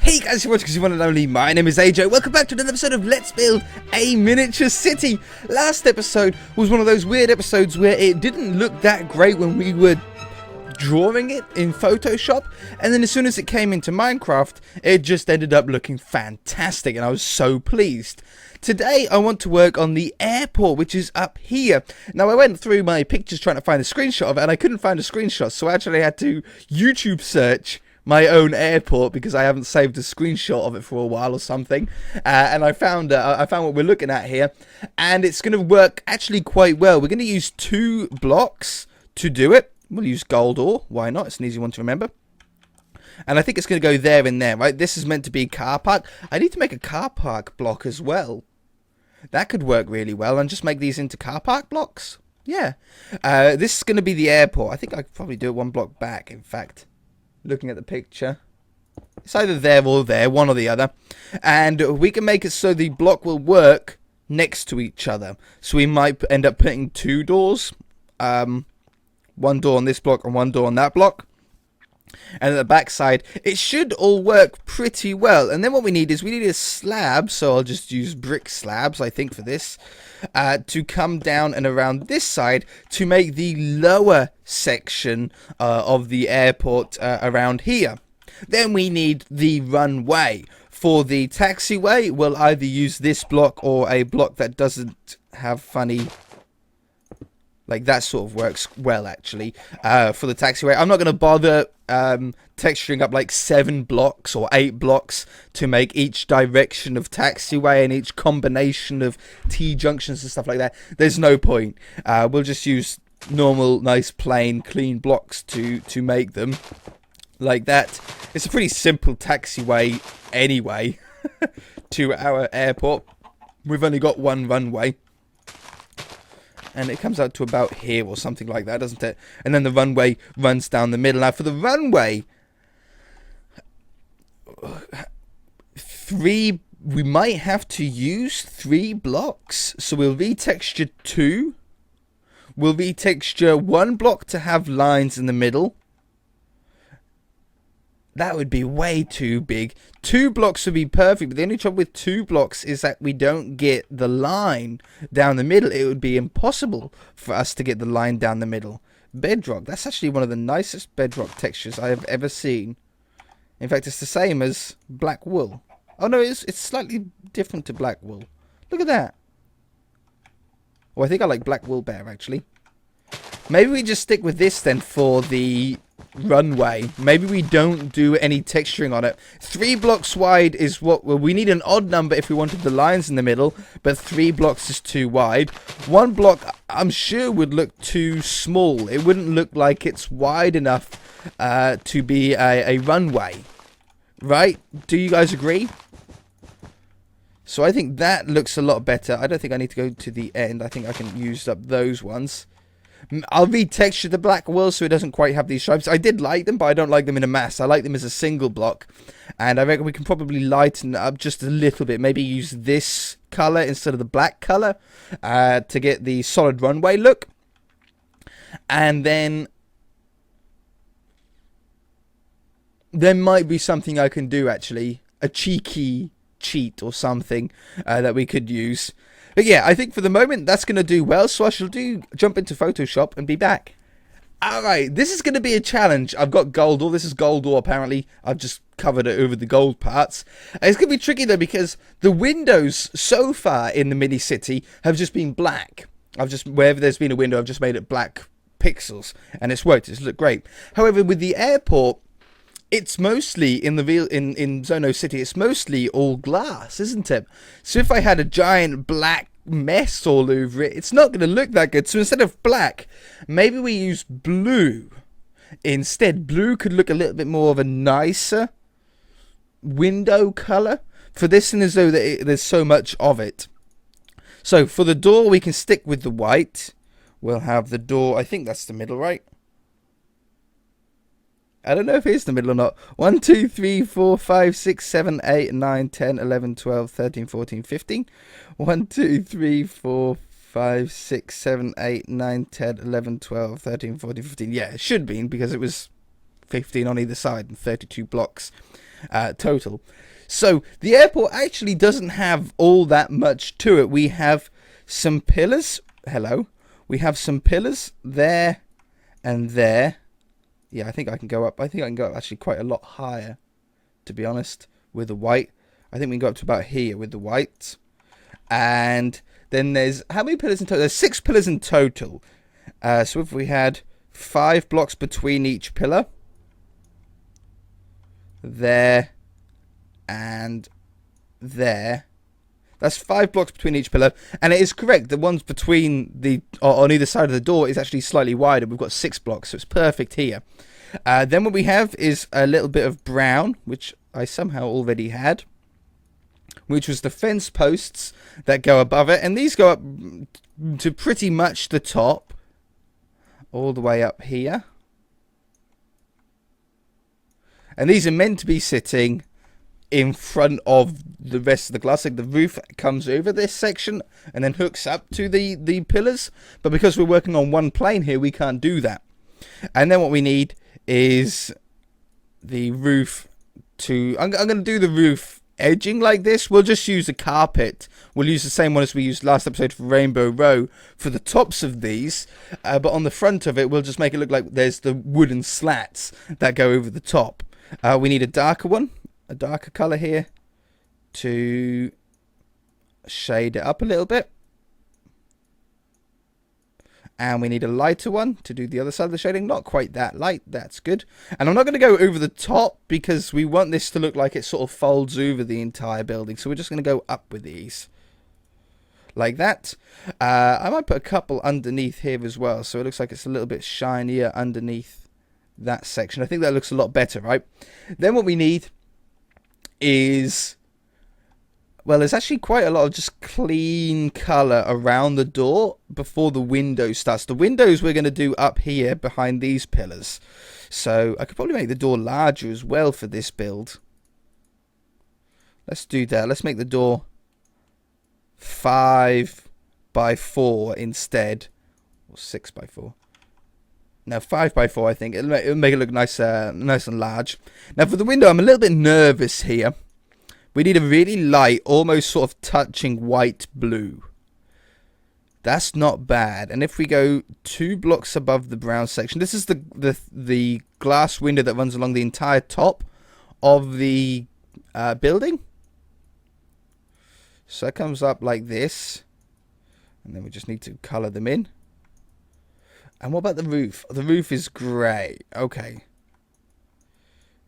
Hey guys, you're watching one and only. My name is AJ. Welcome back to another episode of Let's Build a Miniature City. Last episode was one of those weird episodes where it didn't look that great when we were drawing it in Photoshop, and then as soon as it came into Minecraft, it just ended up looking fantastic, and I was so pleased. Today I want to work on the airport, which is up here. Now I went through my pictures trying to find a screenshot of it, and I couldn't find a screenshot, so I actually had to YouTube search my own airport because I haven't saved a screenshot of it for a while or something, and I found what we're looking at here, and it's going to work actually quite well. We're going to use 2 blocks to do it. We'll use gold ore, why not? It's an easy one to remember. And I think it's going to go there and there, right? This is meant to be a car park. I need to make a car park block as well. That could work really well, and just make these into car park blocks. Yeah. This is going to be the airport. I think I could probably do it 1 block back, in fact. Looking at the picture, it's either there or there, one or the other, and we can make it so the block will work next to each other. So we might end up putting 2 doors, 1 door on this block and 1 door on that block, and at the back side it should all work pretty well. And then what we need is a slab, so I'll just use brick slabs I think for this, to come down and around this side to make the lower section of the airport around here. Then we need the runway. For the taxiway, we'll either use this block or a block that doesn't have funny, like that sort of works well actually. For the taxiway, I'm not going to bother texturing up like 7 blocks or 8 blocks to make each direction of taxiway and each combination of T-junctions and stuff like that. There's no point. We'll just use normal, nice, plain, clean blocks to make them like that. It's a pretty simple taxiway anyway to our airport. We've only got 1 runway. And it comes out to about here or something like that, doesn't it? And then the runway runs down the middle. Now for the runway, 3, we might have to use 3 blocks. So we'll retexture 2. We'll retexture 1 block to have lines in the middle. That would be way too big. 2 blocks would be perfect, but the only trouble with 2 blocks is that we don't get the line down the middle. It would be impossible for us to get the line down the middle. Bedrock, that's actually one of the nicest bedrock textures I have ever seen. In fact, it's the same as black wool. Oh no, it's slightly different to black wool. Look at that. Oh, I think I like black wool better, actually. Maybe we just stick with this then for the runway. Maybe we don't do any texturing on it. 3 blocks wide is what, well, we need an odd number if we wanted the lines in the middle, but 3 blocks is too wide. 1 block I'm sure would look too small. It wouldn't look like it's wide enough to be a runway, right? Do you guys agree? So I think that looks a lot better. I don't think I need to go to the end. I think I can use up those ones. I'll retexture the black wool so it doesn't quite have these stripes. I did like them, but I don't like them in a mass. I like them as a single block. And I reckon we can probably lighten it up just a little bit. Maybe use this colour instead of the black colour to get the solid runway look. And then there might be something I can do actually. A cheeky cheat or something that we could use. But yeah, I think for the moment that's going to do well, so I shall jump into Photoshop and be back. Alright, this is going to be a challenge. I've got gold ore. This is gold ore apparently. I've just covered it over the gold parts. It's going to be tricky though because the windows so far in the mini city have just been black. Wherever there's been a window, I've just made it black pixels and it's worked. It's looked great. However, with the airport, it's mostly in Zono City, it's mostly all glass, isn't it? So if I had a giant black mess all over it, it's not going to look that good. So instead of black, maybe we use blue. Instead, blue could look a little bit more of a nicer window color for this, and as though there's so much of it. So for the door, we can stick with the white. We'll have the door, I think that's the middle, right? I don't know if it's the middle or not. 1, 2, 3, 4, 5, 6, 7, 8, 9, 10, 11, 12, 13, 14, 15. 1, 2, 3, 4, 5, 6, 7, 8, 9, 10, 11, 12, 13, 14, 15. Yeah, it should be because it was 15 on either side and 32 blocks. total. So the airport actually doesn't have all that much to it. We have some pillars. Hello. We have some pillars there and there. Yeah, I think I can go up. I think I can go up actually quite a lot higher, to be honest, with the white. I think we can go up to about here with the white. And then there's, how many pillars in total? There's 6 pillars in total. So if we had 5 blocks between each pillar, there and there, that's 5 blocks between each pillar. And it is correct, the ones between the, or on either side of the door is actually slightly wider. We've got 6 blocks, so it's perfect here. Then what we have is a little bit of brown, which I somehow already had, which was the fence posts that go above it. And these go up to pretty much the top, all the way up here. And these are meant to be sitting in front of the rest of the glass. Like the roof comes over this section and then hooks up to the pillars. But because we're working on one plane here, we can't do that. And then what we need is the roof to... I'm going to do the roof edging like this. We'll just use a carpet. We'll use the same one as we used last episode for Rainbow Row for the tops of these. But on the front of it, we'll just make it look like there's the wooden slats that go over the top. We need a darker one, a darker colour here to shade it up a little bit. And we need a lighter one to do the other side of the shading. Not quite that light. That's good. And I'm not going to go over the top because we want this to look like it sort of folds over the entire building. So we're just going to go up with these. Like that. I might put a couple underneath here as well. So it looks like it's a little bit shinier underneath that section. I think that looks a lot better, right? Then what we need is... well, there's actually quite a lot of just clean colour around the door before the window starts. The windows we're going to do up here behind these pillars. So I could probably make the door larger as well for this build. Let's do that. Let's make the door 5 by 4 instead. Or 6 by 4. No, 5 by 4 I think. It'll make it look nice and large. Now for the window, I'm a little bit nervous here. We need a really light, almost sort of touching white blue. That's not bad. And if we go 2 blocks above the brown section, this is the glass window that runs along the entire top of the building. So that comes up like this. And then we just need to colour them in. And what about the roof? The roof is grey. Okay.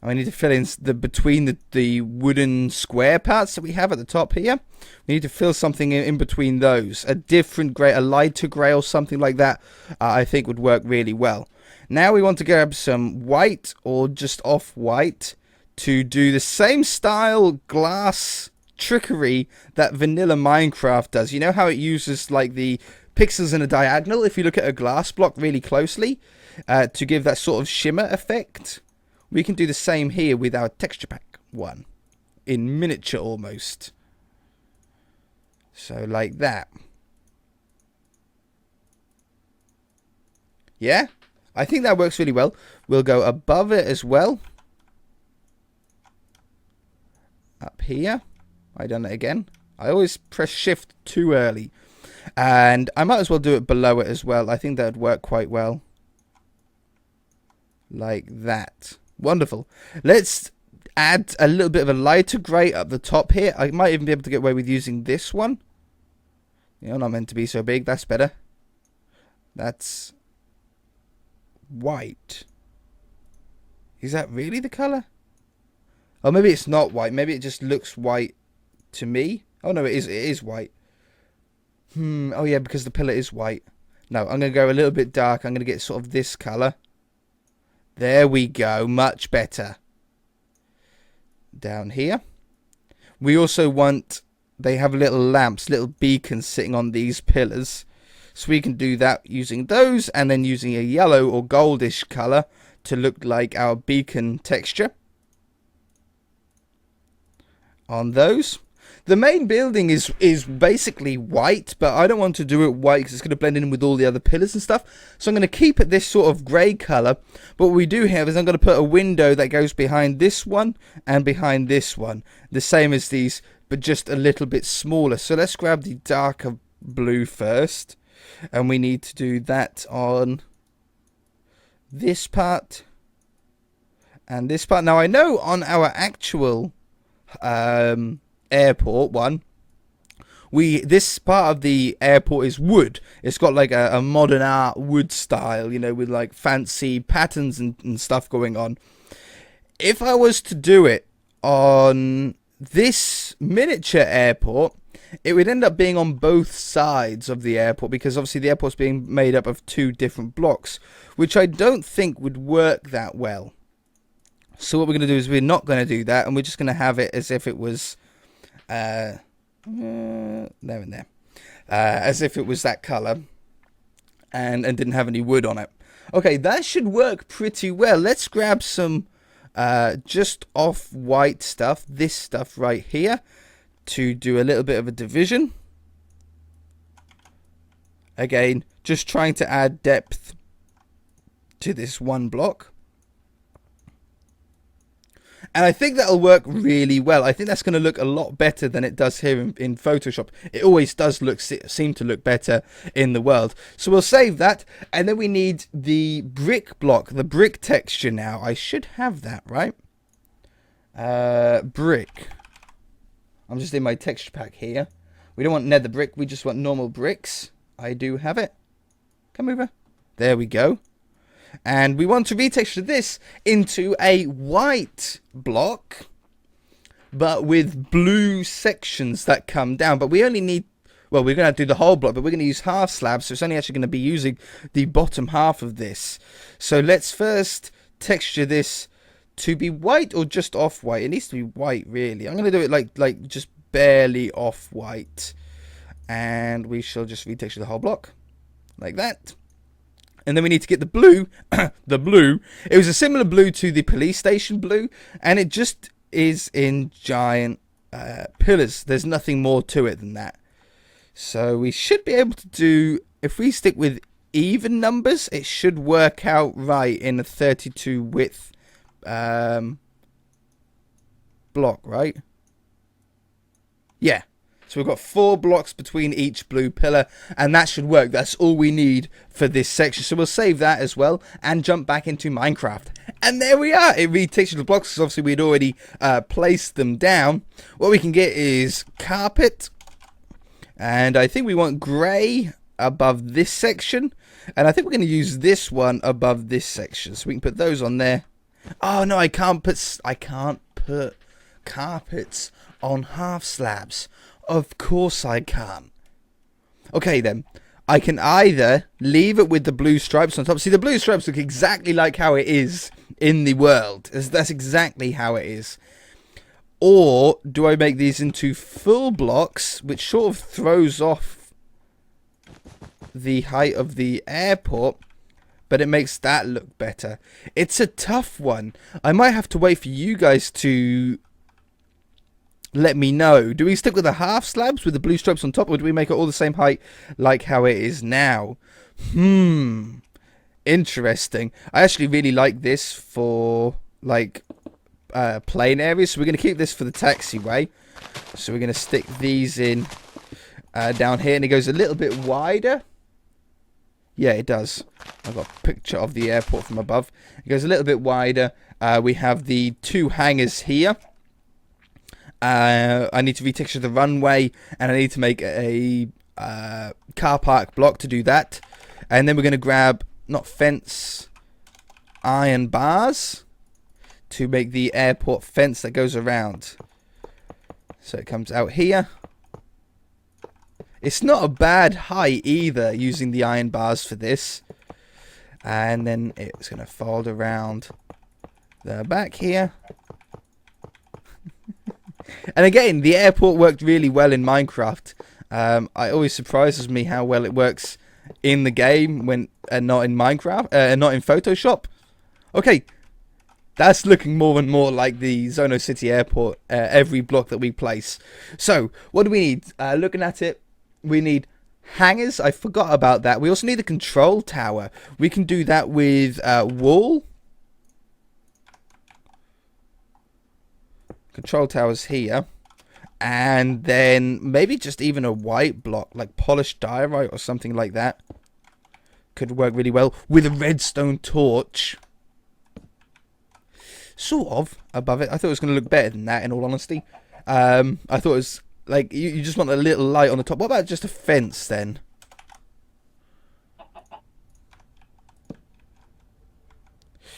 I need to fill in between the wooden square parts that we have at the top here. We need to fill something in between those. A different grey, a lighter grey or something like that, I think would work really well. Now we want to grab some white or just off-white to do the same style glass trickery that vanilla Minecraft does. You know how it uses like the pixels in a diagonal if you look at a glass block really closely to give that sort of shimmer effect? We can do the same here with our texture pack one. In miniature almost. So like that. Yeah? I think that works really well. We'll go above it as well. Up here. I done it again. I always press shift too early. And I might as well do it below it as well. I think that would work quite well. Like that. Wonderful. Let's add a little bit of a lighter grey up the top here. I might even be able to get away with using this one. You know, not meant to be so big. That's better. That's white. Is that really the colour? Oh, maybe it's not white. Maybe it just looks white to me. Oh, no, it is. It is white. Oh, yeah, because the pillar is white. No, I'm going to go a little bit dark. I'm going to get sort of this colour. There we go. Much better. Down here. We also want... they have little lamps, little beacons sitting on these pillars. So we can do that using those and then using a yellow or goldish colour to look like our beacon texture. On those. The main building is basically white, but I don't want to do it white because it's going to blend in with all the other pillars and stuff. So I'm going to keep it this sort of grey colour. But what we do have is I'm going to put a window that goes behind this one and behind this one. The same as these, but just a little bit smaller. So let's grab the darker blue first. And we need to do that on this part and this part. Now I know on our actual airport one, this part of the airport is wood. It's got like a modern art wood style, you know, with like fancy patterns and stuff going on. If I was to do it on this miniature airport, it would end up being on both sides of the airport, because obviously the airport's being made up of two different blocks, which I don't think would work that well. So what we're going to do is we're not going to do that, and we're just going to have it as if it was there and there, as if it was that colour and didn't have any wood on it. Okay, that should work pretty well. Let's grab some just off-white stuff, this stuff right here, to do a little bit of a division. Again, just trying to add depth to this one block. And I think that'll work really well. I think that's going to look a lot better than it does here in Photoshop. It always does seem to look better in the world. So we'll save that. And then we need the brick block, the brick texture now. I should have that, right? Brick. I'm just in my texture pack here. We don't want nether brick. We just want normal bricks. I do have it. Come over. There we go. And we want to retexture this into a white block, but with blue sections that come down. But we only need, well, we're going to do the whole block, but we're going to use half slabs. So it's only actually going to be using the bottom half of this. So let's first texture this to be white or just off-white. It needs to be white, really. I'm going to do it like just barely off-white. And we shall just retexture the whole block like that. And then we need to get the blue. The blue. It was a similar blue to the police station blue. And it just is in giant pillars. There's nothing more to it than that. So we should be able to do, if we stick with even numbers, it should work out right in a 32 width block, right? Yeah. So we've got 4 blocks between each blue pillar, and that should work. That's all we need for this section. So we'll save that as well and jump back into Minecraft. And there we are. It retextured the blocks because obviously we'd already placed them down. What we can get is carpet. And I think we want grey above this section. And I think we're going to use this one above this section. So we can put those on there. Oh no, I can't put carpets on half slabs. Of course I can't. Okay then. I can either leave it with the blue stripes on top. See, the blue stripes look exactly like how it is in the world. That's exactly how it is. Or do I make these into full blocks, which sort of throws off the height of the airport, but it makes that look better. It's a tough one. I might have to wait for you guys to let me know. Do we stick with the half slabs with the blue stripes on top, or do we make it all the same height like how it is now? Interesting. I actually really like this for like plain areas, so we're going to keep this for the taxiway. So we're going to stick these in down here, and it goes a little bit wider. Yeah, it does. I've got a picture of the airport from above. It goes a little bit wider. We have the 2 hangars here. I need to retexture the runway, and I need to make a car park block to do that. And then we're going to grab, not fence, iron bars to make the airport fence that goes around. So it comes out here. It's not a bad height either, using the iron bars for this. And then it's going to fold around the back here. And again, the airport worked really well in Minecraft. It always surprises me how well it works in the game when not in Minecraft, not in Photoshop. Okay, That's looking more and more like the Zono City Airport, every block that we place. So, what do we need? Looking at it, we need hangars. I forgot about that. We also need a control tower. We can do that with wool. Control towers here. And then maybe just even a white block, like polished diorite or something like that. Could work really well with a redstone torch. Sort of above it. I thought it was going to look better than that, in all honesty. I thought it was like you just want a little light on the top. What about just a fence then?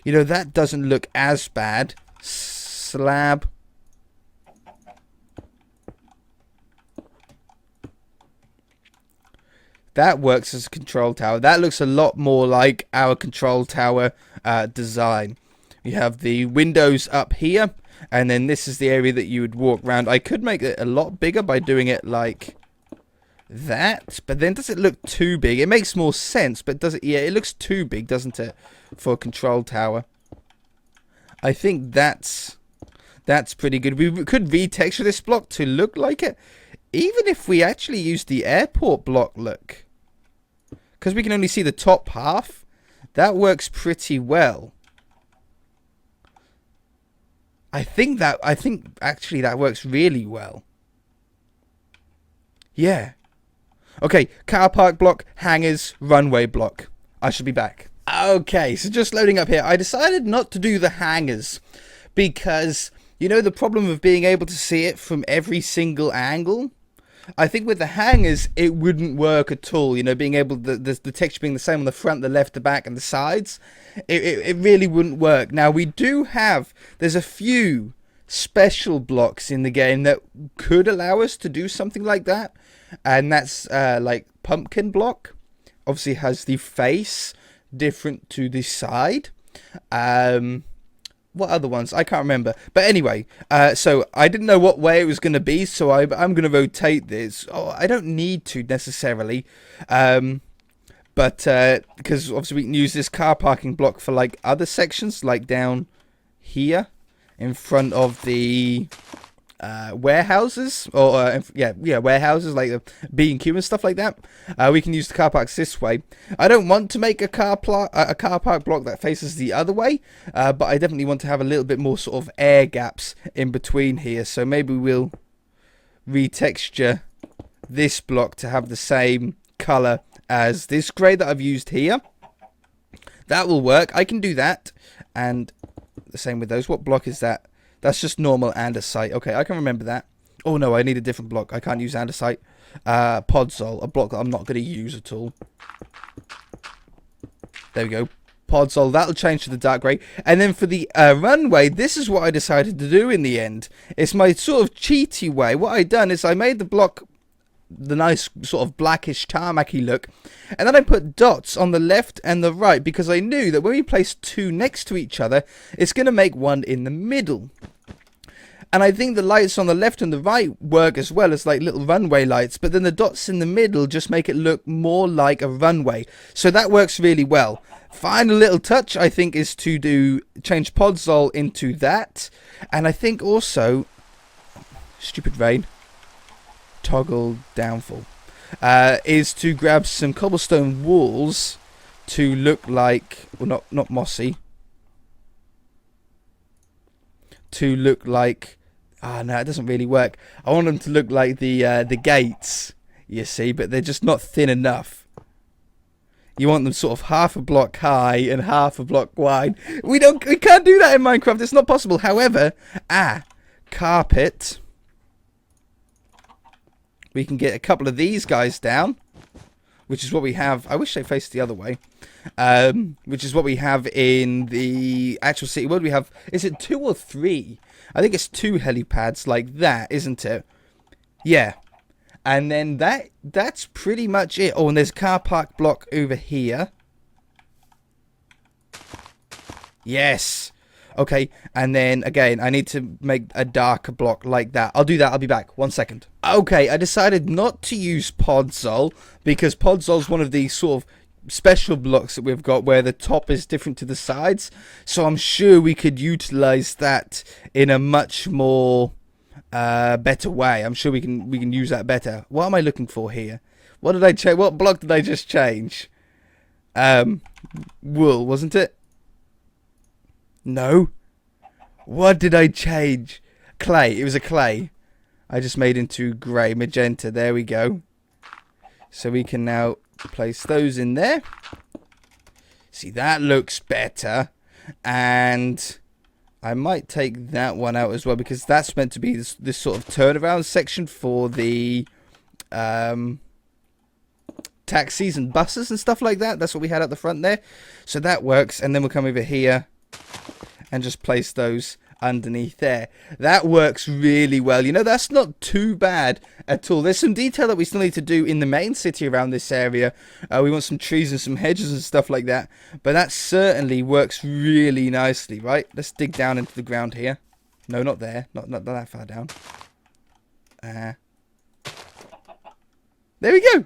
You know, that doesn't look as bad. Slab. That works as a control tower. That looks a lot more like our control tower design. You have the windows up here, and then this is the area that you would walk around. I could make it a lot bigger by doing it like that, but then does it look too big? It makes more sense, but does it? Yeah, it looks too big, doesn't it, for a control tower? I think that's pretty good. We could retexture this block to look like it, even if we actually use the airport block look, because we can only see the top half. That works pretty well. I think actually that works really well. Yeah. Okay, car park block, hangars, runway block. I should be back. Okay, so just loading up here. I decided not to do the hangars because, you know, the problem of being able to see it from every single angle. I think with the hangars, it wouldn't work at all. You know, being able to, the texture being the same on the front, the left, the back, and the sides. It really wouldn't work. Now, we do have, there's a few special blocks in the game that could allow us to do something like that. And that's like pumpkin block. Obviously has the face different to the side. What other ones? I can't remember. But anyway, so I didn't know what way it was going to be, so I'm going to rotate this. Oh, I don't need to necessarily. But because obviously we can use this car parking block for like other sections, like down here in front of the warehouses, or yeah, warehouses like B&Q and stuff like that. We can use the car parks this way. I don't want to make a car park block that faces the other way, but I definitely want to have a little bit more sort of air gaps in between here. So maybe we'll retexture this block to have the same color as this grey that I've used here. That will work. I can do that, and the same with those. What block is that? That's just normal andesite. Okay, I can remember that. Oh no, I need a different block. I can't use andesite. Podzol, a block that I'm not going to use at all. There we go. Podzol, that'll change to the dark grey. And then for the runway, this is what I decided to do in the end. It's my sort of cheaty way. What I done is I made the block the nice sort of blackish tarmacy look, and then I put dots on the left and the right because I knew that when we place two next to each other, it's going to make one in the middle. And I think the lights on the left and the right work as well as like little runway lights, but then the dots in the middle just make it look more like a runway. So that works really well. Final little touch I think is to change Podzol into that, and I think also stupid rain. Toggle downfall is to grab some cobblestone walls to look like, well, not mossy, to look like, no, it doesn't really work. I want them to look like the gates, you see, but they're just not thin enough. You want them sort of half a block high and half a block wide. We can't do that in Minecraft. It's not possible. However, carpet. We can get a couple of these guys down, which is what we have. I wish they faced the other way. Which is what we have in the actual city. What do we have? Is it 2 or 3? I think it's 2 helipads like that, isn't it? Yeah. And then that's pretty much it. Oh, and there's a car park block over here. Yes. Okay, and then again, I need to make a darker block like that. I'll do that. I'll be back. 1 second. Okay, I decided not to use Podzol because Podzol's one of these sort of special blocks that we've got where the top is different to the sides. So I'm sure we could utilize that in a much more better way. I'm sure we can use that better. What am I looking for here? What did I change? What block did I just change? Wool, wasn't it? No. What did I change? Clay. It was a clay. I just made into grey, magenta. There we go. So we can now place those in there. See, that looks better. And I might take that one out as well, because that's meant to be this sort of turnaround section for the taxis and buses and stuff like that. That's what we had at the front there. So that works. And then we'll come over here and just place those underneath there. That works really well. You know, that's not too bad at all. There's some detail that we still need to do in the main city around this area. We want some trees and some hedges and stuff like that, but that certainly works really nicely, right? Let's dig down into the ground here. No, not there, not that far down. There we go.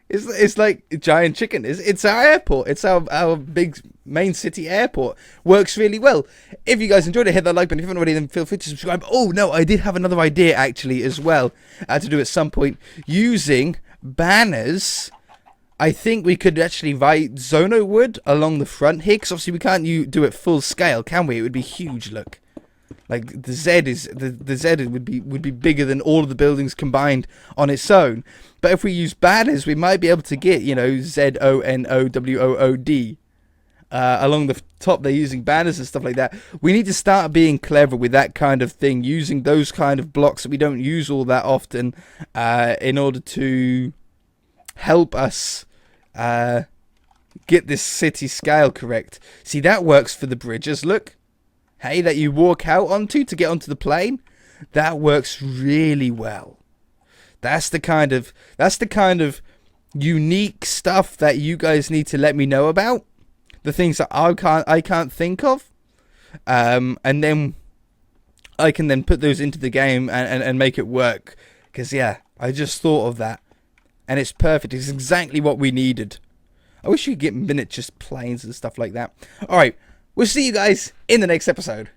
It's like a giant chicken. It's our airport. It's our big main city airport. Works really well. If you guys enjoyed it, hit that like button. If you haven't already, then feel free to subscribe. Oh, no, I did have another idea, actually, as well, to do at some point. Using banners, I think we could actually write ZONOWOOD along the front here, because obviously we can't do it full scale, can we? It would be huge, look. Like the Z would be bigger than all of the buildings combined on its own. But if we use banners, we might be able to get, you know, ZONOWOOD along the top. They're using banners and stuff like that. We need to start being clever with that kind of thing, using those kind of blocks that we don't use all that often, in order to help us get this city scale correct. See, that works for the bridges. Look. Hey, that you walk out onto to get onto the plane, that works really well. That's the kind of unique stuff that you guys need to let me know about. The things that I can't think of, and then I can then put those into the game and make it work. Because yeah, I just thought of that, and it's perfect. It's exactly what we needed. I wish you could get miniatures planes and stuff like that. All right. We'll see you guys in the next episode.